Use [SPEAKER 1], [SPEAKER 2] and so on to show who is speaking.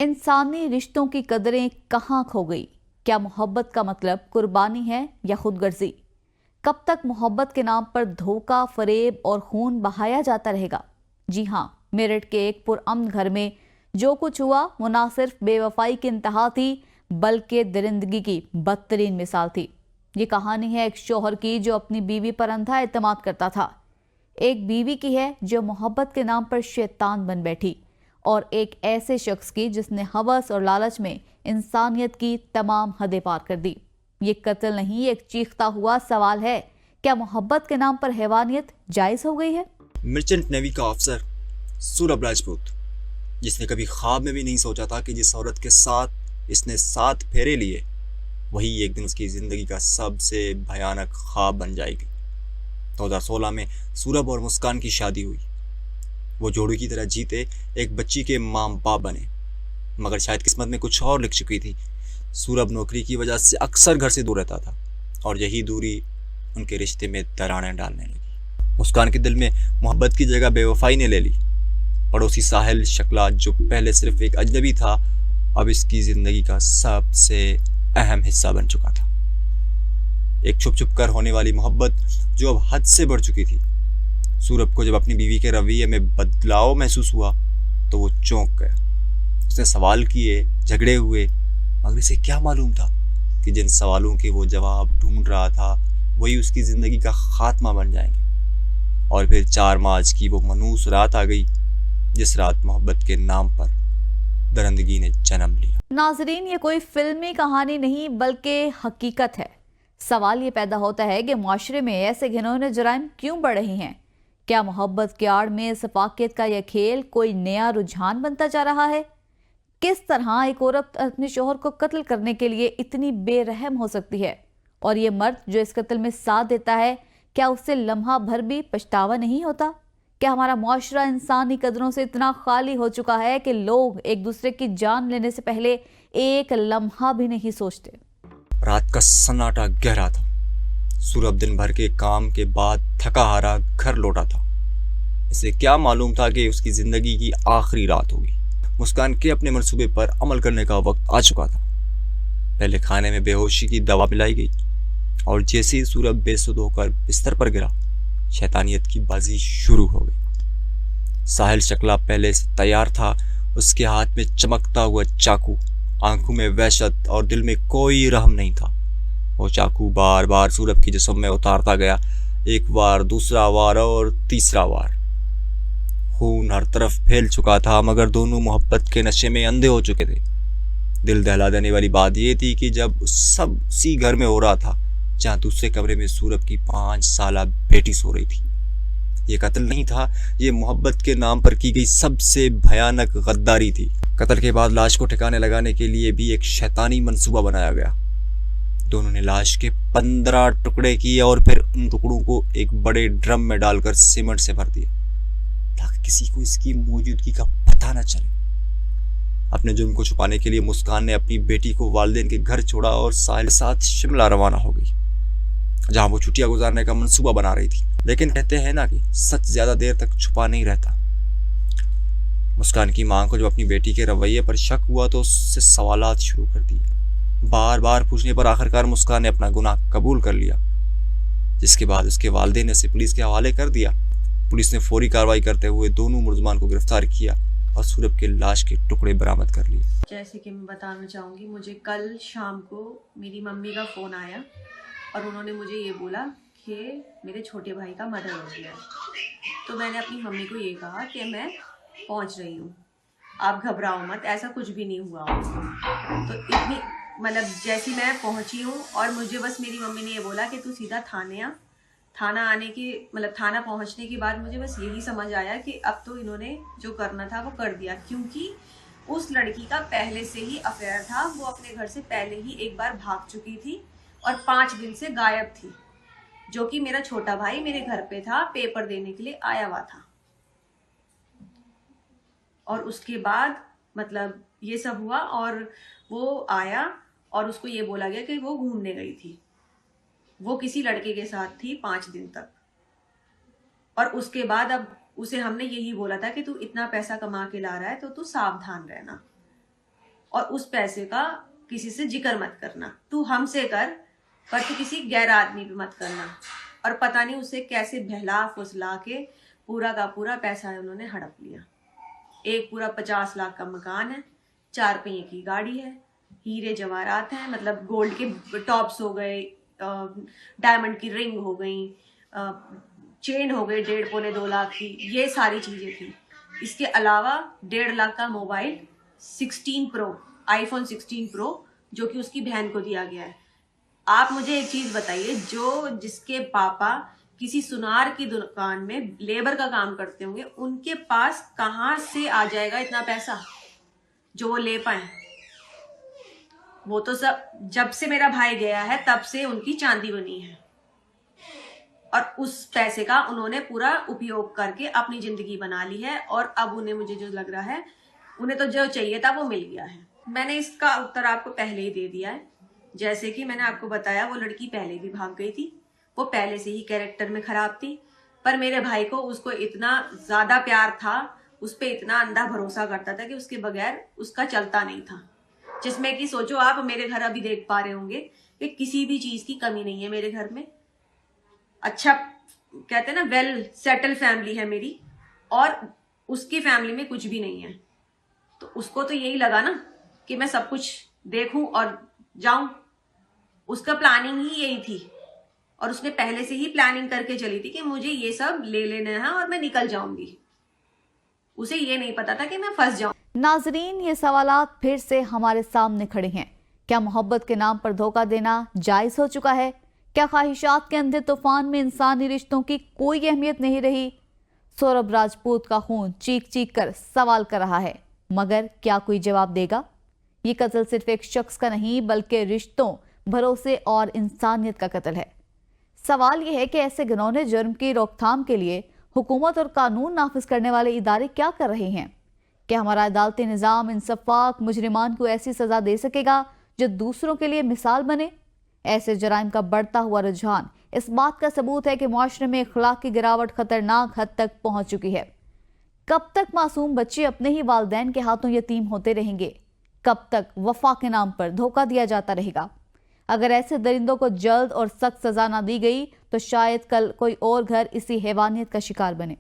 [SPEAKER 1] इंसानी रिश्तों की कदरें कहाँ खो गई? क्या मोहब्बत का मतलब कुर्बानी है या खुदगर्जी? कब तक मोहब्बत के नाम पर धोखा, फरेब और खून बहाया जाता रहेगा? जी हाँ, मेरठ के एक पुरअमन घर में जो कुछ हुआ वो ना सिर्फ बेवफाई की इंतहा थी बल्कि दरिंदगी की बदतरीन मिसाल थी। ये कहानी है एक शौहर की जो अपनी बीवी पर अंधा एतमाद करता था, एक बीवी की है जो मोहब्बत के नाम पर शैतान बन बैठी, और एक ऐसे शख्स की जिसने हवस और लालच में इंसानियत की तमाम हदें पार कर दी। ये कत्ल नहीं, एक चीखता हुआ सवाल है, क्या मोहब्बत के नाम पर हैवानियत जायज हो गई है?
[SPEAKER 2] मर्चेंट नेवी का अफसर सूरभ राजपूत, जिसने कभी ख्वाब में भी नहीं सोचा था कि जिस औरत के साथ इसने 7 फेरे लिए वही एक दिन उसकी जिंदगी का सबसे भयानक ख्वाब बन जाएगी। 2016 में सूरभ और मुस्कान की शादी हुई। वो जोड़ी की तरह जीते, एक बच्ची के माँ बाप बने, मगर शायद किस्मत में कुछ और लिख चुकी थी। सूरभ नौकरी की वजह से अक्सर घर से दूर रहता था और यही दूरी उनके रिश्ते में दरारें डालने लगी। मुस्कान के दिल में मोहब्बत की जगह बेवफाई ने ले ली। पड़ोसी साहिल शकला, जो पहले सिर्फ एक अजनबी था, अब इसकी जिंदगी का सबसे अहम हिस्सा बन चुका था। एक छुप छुप कर होने वाली मोहब्बत जो अब हद से बढ़ चुकी थी। सूरभ को जब अपनी बीवी के रवैये में बदलाव महसूस हुआ तो वो चौंक गया। उसने सवाल किए, झगड़े हुए, मगर इसे क्या मालूम था कि जिन सवालों के वो जवाब ढूंढ रहा था वही उसकी जिंदगी का खात्मा बन जाएंगे। और फिर 4 मार्च की वो मनूस रात आ गई, जिस रात मोहब्बत के नाम पर दरिंदगी ने जन्म लिया।
[SPEAKER 1] नाजरीन, ये कोई फिल्मी कहानी नहीं बल्कि हकीकत है। सवाल ये पैदा होता है कि मुआशरे में ऐसे घिनौने जुराइम क्यों बढ़ रहे हैं? क्या मोहब्बत की आड़ में सफाकियत का यह खेल कोई नया रुझान बनता जा रहा है? किस तरह एक औरत अपने शोहर को कत्ल करने के लिए इतनी बेरहम हो सकती है? और ये मर्द जो इस कत्ल में साथ देता है, क्या उससे लम्हा भर भी पछतावा नहीं होता? क्या हमारा मुआशरा इंसानी कदरों से इतना खाली हो चुका है कि लोग एक दूसरे की जान लेने से पहले एक लम्हा भी नहीं सोचते?
[SPEAKER 2] रात का सन्नाटा गहरा था। सूरभ दिन भर के काम के बाद थका हारा घर लौटा था। इसे क्या मालूम था कि उसकी जिंदगी की आखिरी रात होगी। मुस्कान के अपने मंसूबे पर अमल करने का वक्त आ चुका था। पहले खाने में बेहोशी की दवा पिलाई गई और जैसे ही सूरभ बेसुध होकर बिस्तर पर गिरा, शैतानियत की बाजी शुरू हो गई। साहिल शकला पहले से तैयार था, उसके हाथ में चमकता हुआ चाकू, आंखों में वहशत और दिल में कोई रहम नहीं था। वो चाकू बार बार सूरभ की जिस्म में उतारता गया, एक बार, दूसरा वार और तीसरा वार। खून हर तरफ फैल चुका था, मगर दोनों मोहब्बत के नशे में अंधे हो चुके थे। दिल दहला देने वाली बात यह थी कि जब सब उसी घर में हो रहा था जहां दूसरे कमरे में सूरभ की 5 साला बेटी सो रही थी। ये कत्ल नहीं था, ये मोहब्बत के नाम पर की गई सबसे भयानक गद्दारी थी। कत्ल के बाद लाश को ठिकाने लगाने के लिए भी एक शैतानी मंसूबा बनाया गया। दोनों ने लाश के 15 टुकड़े किए और फिर उन टुकड़ों को एक बड़े ड्रम में डालकर सीमेंट से भर दिया ताकि किसी को इसकी मौजूदगी का पता न चले। अपने जुर्म को छुपाने के लिए मुस्कान ने अपनी बेटी को वालिदैन के घर छोड़ा और साहिल साथ शिमला रवाना हो गई, जहां वो छुट्टियां गुजारने का मंसूबा बना रही थी। लेकिन कहते हैं ना कि सच ज्यादा देर तक छुपा नहीं रहता। मुस्कान की मां को जब अपनी बेटी के रवैये पर शक हुआ तो उससे सवालात शुरू कर दिए। बार बार पूछने पर आखिरकार मुस्कान ने अपना गुनाह कबूल कर लिया, जिसके बाद उसके वालिदैन ने उसे पुलिस के हवाले कर दिया। पुलिस ने फौरी कार्रवाई करते हुए दोनों मुलजमान को गिरफ्तार किया और सूरभ के लाश के टुकड़े बरामद कर लिए।
[SPEAKER 3] जैसे कि मैं बताना चाहूँगी, मुझे कल शाम को मेरी मम्मी का फ़ोन आया और उन्होंने मुझे ये बोला कि मेरे छोटे भाई का मर्डर हो गया है। तो मैंने अपनी मम्मी को ये कहा कि मैं पहुँच रही हूँ, आप घबराओ मत, ऐसा कुछ भी नहीं हुआ। तो इतनी जैसी मैं पहुँची हूँ और मुझे बस मेरी मम्मी ने ये बोला कि तू सीधा थाने आ। थाना आने की थाना पहुँचने के बाद मुझे बस यही समझ आया कि अब तो इन्होंने जो करना था वो कर दिया, क्योंकि उस लड़की का पहले से ही अफेयर था। वो अपने घर से पहले ही एक बार भाग चुकी थी और 5 दिन से गायब थी, जो कि मेरा छोटा भाई मेरे घर पे था, पेपर देने के लिए आया हुआ था। और उसके बाद ये सब हुआ और वो आया और उसको ये बोला गया कि वो घूमने गई थी, वो किसी लड़के के साथ थी 5 दिन तक। और उसके बाद अब उसे हमने यही बोला था कि तू इतना पैसा कमा के ला रहा है तो तू सावधान रहना। और उस पैसे का किसी से जिक्र मत करना, तू हमसे कर पर तू किसी गैर आदमी पे मत करना। और पता नहीं उसे कैसे बहला फुसला के पूरा का पूरा पैसा उन्होंने हड़प लिया। एक पूरा 50 लाख का मकान है, 4 पहिए की गाड़ी है, हीरे जवाहरात हैं, मतलब गोल्ड के टॉप्स हो गए, डायमंड की रिंग हो गई, चेन हो गई 1.5-2 लाख की, ये सारी चीजें थी। इसके अलावा 1.5 लाख का मोबाइल 16 प्रो, आईफोन 16 प्रो, जो कि उसकी बहन को दिया गया है। आप मुझे एक चीज बताइए, जिसके पापा किसी सुनार की दुकान में लेबर का काम करते होंगे, उनके पास कहाँ से आ जाएगा इतना पैसा जो वो ले पाए? वो तो सब जब से मेरा भाई गया है तब से उनकी चांदी बनी है, और उस पैसे का उन्होंने पूरा उपयोग करके अपनी जिंदगी बना ली है। और अब उन्हें, मुझे जो लग रहा है, उन्हें तो जो चाहिए था वो मिल गया है। मैंने इसका उत्तर आपको पहले ही दे दिया है। जैसे कि मैंने आपको बताया, वो लड़की पहले भी भाग गई थी, वो पहले से ही कैरेक्टर में खराब थी, पर मेरे भाई को उसको इतना ज्यादा प्यार था, उस पर इतना अंधा भरोसा करता था कि उसके बगैर उसका चलता नहीं था। जिसमें कि सोचो आप, मेरे घर अभी देख पा रहे होंगे कि किसी भी चीज की कमी नहीं है मेरे घर में। अच्छा, कहते हैं ना, वेल सेटल फैमिली है मेरी, और उसकी फैमिली में कुछ भी नहीं है। तो उसको तो यही लगा ना कि मैं सब कुछ देखूं और जाऊं। उसका प्लानिंग ही यही थी, और उसने पहले से ही प्लानिंग करके चली थी कि मुझे ये सब ले लेना है और मैं निकल जाऊंगी। उसे ये नहीं पता था कि मैं फंस जाऊं।
[SPEAKER 1] नाजरीन, ये सवालात फिर से हमारे सामने खड़े हैं। क्या मोहब्बत के नाम पर धोखा देना जायज हो चुका है? क्या ख्वाहिशात के अंधे तूफान में इंसानी रिश्तों की कोई अहमियत नहीं रही? सौरभ राजपूत का खून चीख चीख कर सवाल कर रहा है, मगर क्या कोई जवाब देगा? ये कत्ल सिर्फ एक शख्स का नहीं, बल्कि रिश्तों, भरोसे और इंसानियत का कत्ल है। सवाल यह है कि ऐसे घिनौने जुर्म की रोकथाम के लिए हुकूमत और कानून नाफिज करने वाले इदारे क्या कर रहे हैं? क्या हमारा अदालती निज़ाम इन सफाक मुजरिमान को ऐसी सजा दे सकेगा जो दूसरों के लिए मिसाल बने? ऐसे जराइम का बढ़ता हुआ रुझान इस बात का सबूत है कि मुआशरे में अखलाक की गिरावट खतरनाक हद तक पहुंच चुकी है। कब तक मासूम बच्चे अपने ही वालिदैन के हाथों यतीम होते रहेंगे? कब तक वफा के नाम पर धोखा दिया जाता रहेगा? अगर ऐसे दरिंदों को जल्द और सख्त सजा ना दी गई तो शायद कल कोई और घर इसी हैवानियत का शिकार बने।